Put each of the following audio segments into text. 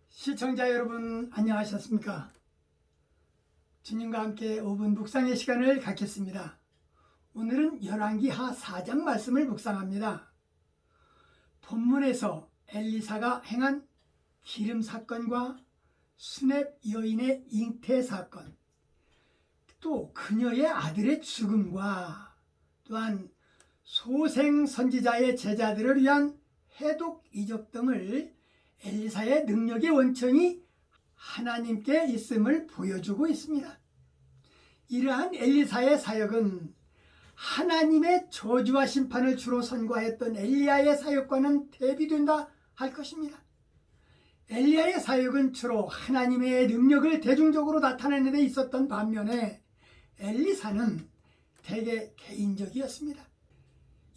시청자 여러분 안녕하셨습니까? 주님과 함께 5분 묵상의 시간을 갖겠습니다. 오늘은 열왕기하 4장 말씀을 묵상합니다. 본문에서 엘리사가 행한 기름 사건과 수렙 여인의 잉태 사건, 또 그녀의 아들의 죽음과 또한 소생 선지자의 제자들을 위한 해독 이적 등을 엘리사의 능력의 원천이 하나님께 있음을 보여주고 있습니다. 이러한 엘리사의 사역은 하나님의 저주와 심판을 주로 선고하였던 엘리야의 사역과는 대비된다 할 것입니다. 엘리야의 사역은 주로 하나님의 능력을 대중적으로 나타내는 데 있었던 반면에 엘리사는 대개 개인적이었습니다.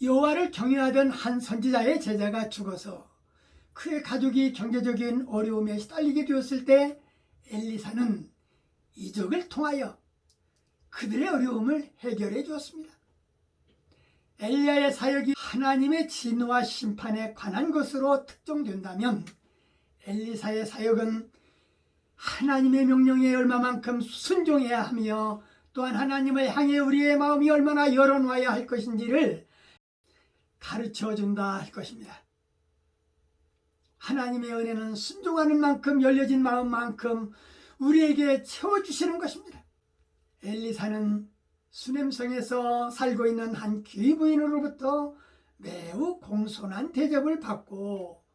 여호와를 경외하던 한 선지자의 제자가 죽어서 그의 가족이 경제적인 어려움에 시달리게 되었을 때 엘리사는 이적을 통하여 그들의 어려움을 해결해 주었습니다. 엘리야의 사역이 하나님의 진노와 심판에 관한 것으로 특정된다면 엘리사의 사역은 하나님의 명령에 얼마만큼 순종해야 하며 또한 하나님을 향해 우리의 마음이 얼마나 열어놔야 할 것인지를 가르쳐준다 할 것입니다. 하나님의 은혜는 순종하는 만큼 열려진 마음만큼 우리에게 채워주시는 것입니다. 엘리사는 수넴성에서 살고 있는 한 귀부인으로부터 매우 공손한 대접을 받고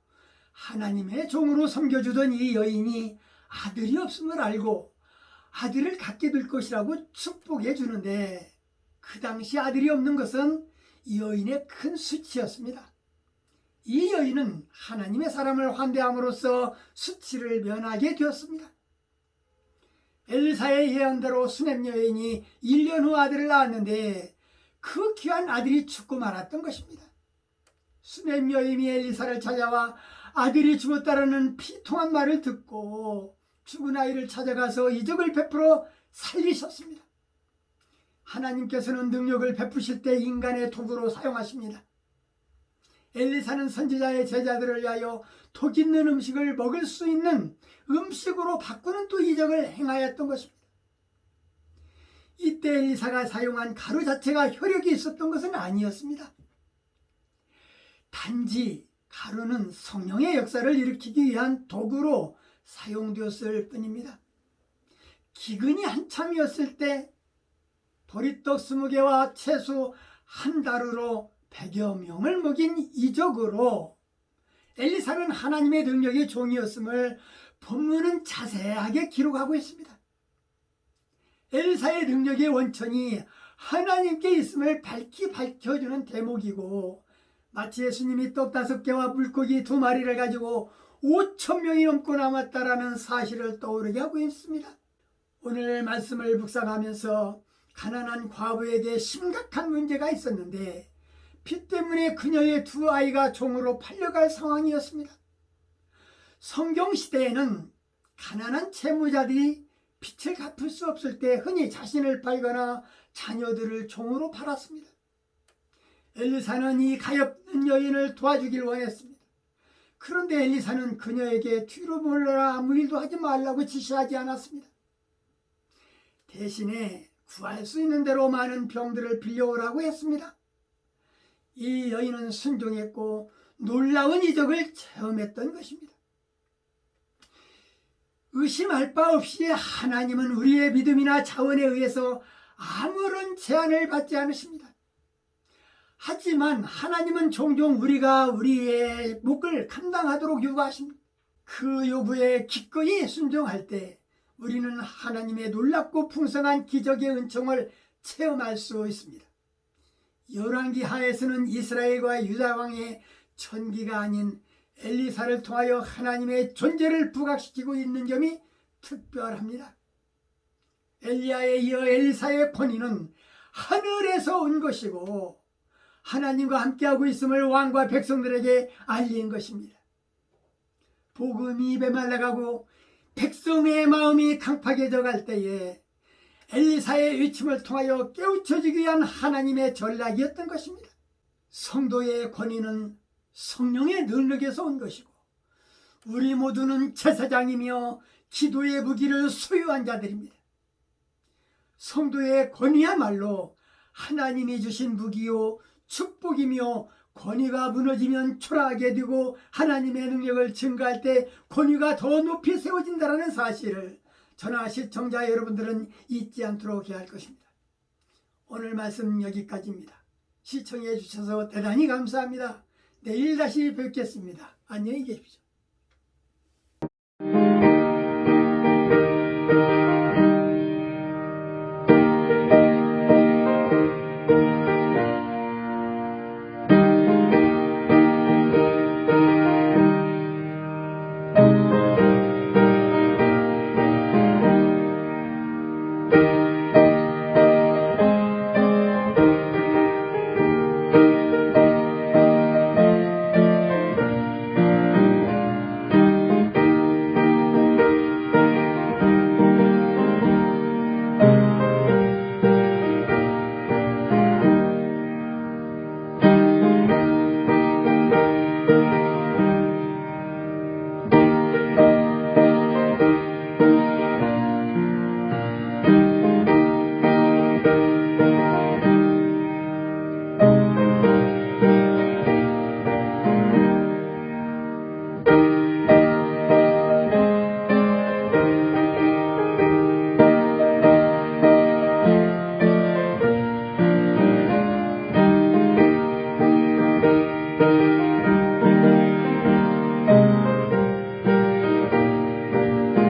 하나님의 종으로 섬겨주던 이 여인이 아들이 없음을 알고 아들을 갖게 될 것이라고 축복해 주는데 그 당시 아들이 없는 것은 이 여인의 큰 수치였습니다. 이 여인은 하나님의 사람을 환대함으로써 수치를 면하게 되었습니다. 엘리사의 예언대로 수넴 여인이 1년 후 아들을 낳았는데 그 귀한 아들이 죽고 말았던 것입니다. 수넴 여인이 엘리사를 찾아와 아들이 죽었다라는 비통한 말을 듣고 죽은 아이를 찾아가서 이적을 베풀어 살리셨습니다. 하나님께서는 능력을 베푸실 때 인간의 도구로 사용하십니다. 엘리사는 선지자의 제자들을 위하여 독 있는 음식을 먹을 수 있는 음식으로 바꾸는 또 이적을 행하였던 것입니다. 이때 엘리사가 사용한 가루 자체가 효력이 있었던 것은 아니었습니다. 단지 가루는 성령의 역사를 일으키기 위한 도구로 사용되었을 뿐입니다. 기근이 한참이었을 때 보리떡 20개와 채소 한 다루로 100여 명을 먹인 이적으로 엘리사는 하나님의 능력의 종이었음을 본문은 자세하게 기록하고 있습니다. 엘리사의 능력의 원천이 하나님께 있음을 밝히 밝혀주는 대목이고 마치 예수님이 떡 5개와 물고기 2마리를 가지고 5,000명이 넘고 남았다라는 사실을 떠오르게 하고 있습니다. 오늘 말씀을 묵상하면서 가난한 과부에게 심각한 문제가 있었는데 빚 때문에 그녀의 2아이가 종으로 팔려갈 상황이었습니다. 성경시대에는 가난한 채무자들이 빚을 갚을 수 없을 때 흔히 자신을 팔거나 자녀들을 종으로 팔았습니다. 엘리사는 이 가엾은 여인을 도와주길 원했습니다. 그런데 엘리사는 그녀에게 뒤로 물러나 아무 일도 하지 말라고 지시하지 않았습니다. 대신에 구할 수 있는 대로 많은 병들을 빌려오라고 했습니다. 이 여인은 순종했고 놀라운 이적을 체험했던 것입니다. 의심할 바 없이 하나님은 우리의 믿음이나 자원에 의해서 아무런 제한을 받지 않으십니다. 하지만 하나님은 종종 우리가 우리의 몫을 감당하도록 요구하십니다. 그 요구에 기꺼이 순종할 때 우리는 하나님의 놀랍고 풍성한 기적의 은총을 체험할 수 있습니다. 열왕기 하에서는 이스라엘과 유다 왕의 천기가 아닌 엘리사를 통하여 하나님의 존재를 부각시키고 있는 점이 특별합니다. 엘리야에 이어 엘리사의 권위는 하늘에서 온 것이고 하나님과 함께하고 있음을 왕과 백성들에게 알린 것입니다. 복음이 입에 말라가고 백성의 마음이 강팍해져 갈 때에 엘리사의 외침을 통하여 깨우쳐지기 위한 하나님의 전략이었던 것입니다. 성도의 권위는 성령의 능력에서 온 것이고 우리 모두는 제사장이며 기도의 무기를 소유한 자들입니다. 성도의 권위야말로 하나님이 주신 무기요 축복이며 권위가 무너지면 초라하게 되고 하나님의 능력을 증가할 때 권위가 더 높이 세워진다는 사실을 저나 시청자 여러분들은 잊지 않도록 해야 할 것입니다. 오늘 말씀 여기까지입니다. 시청해 주셔서 대단히 감사합니다. 내일 다시 뵙겠습니다. 안녕히 계십시오.